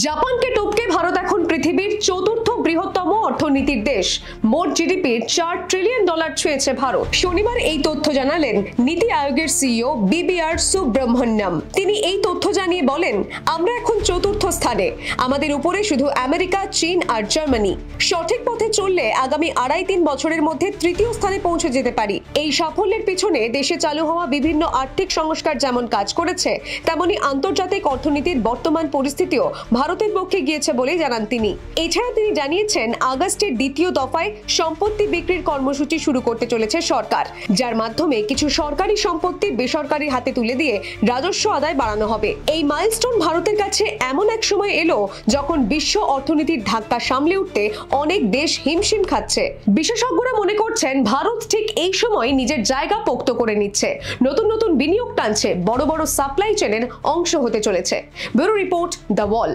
জাপানকে টপকে ভারত এখন পৃথিবীর চতুর্থ বৃহত্তম অর্থনীতির দেশ। মোট জিডিপির $4 ট্রিলিয়ন ছুঁয়েছে ভারত। শনিবার এই তথ্য জানালেন নীতি আয়োগের সিইও BBR সুব্রহ্মণ্যম। তিনি এই তথ্য জানিয়ে বলেন, আমরা এখন চতুর্থ স্থানে, আমাদের উপরে শুধু আমেরিকা, চীন আর জার্মানি। সঠিক পথে চললে আগামী 2.5-3 বছরের মধ্যে তৃতীয় স্থানে পৌঁছে যেতে পারি। এই সাফল্যের পিছনে দেশে চালু হওয়া বিভিন্ন আর্থিক সংস্কার যেমন কাজ করেছে, তেমনি আন্তর্জাতিক অর্থনীতির বর্তমান পরিস্থিতিও ভারতের পক্ষে গিয়েছে বলে জানান তিনি। এছাড়া তিনি জানিয়েছেন, আগস্টের দ্বিতীয় দফায় সম্পত্তি বিক্রির কর্মসূচি শুরু করতে চলেছে সরকার, যার মাধ্যমে কিছু সরকারি সম্পত্তি বেসরকারি হাতে তুলে দিয়ে রাজস্ব আদায় বাড়ানো হবে। এই মাইলস্টোন ভারতের কাছে এমন এক সময় এলো যখন বিশ্ব অর্থনীতির ধাক্কা সামলে উঠতে অনেক দেশ হিমশিম খাচ্ছে। বিশেষজ্ঞরা মনে করছেন, ভারত ঠিক এই সময় নিজের জায়গা পোক্ত করে নিচ্ছে, নতুন নতুন বিনিয়োগ টানছে, বড় বড় সাপ্লাই চেনের অংশ হতে চলেছে। Bureau report, the wall.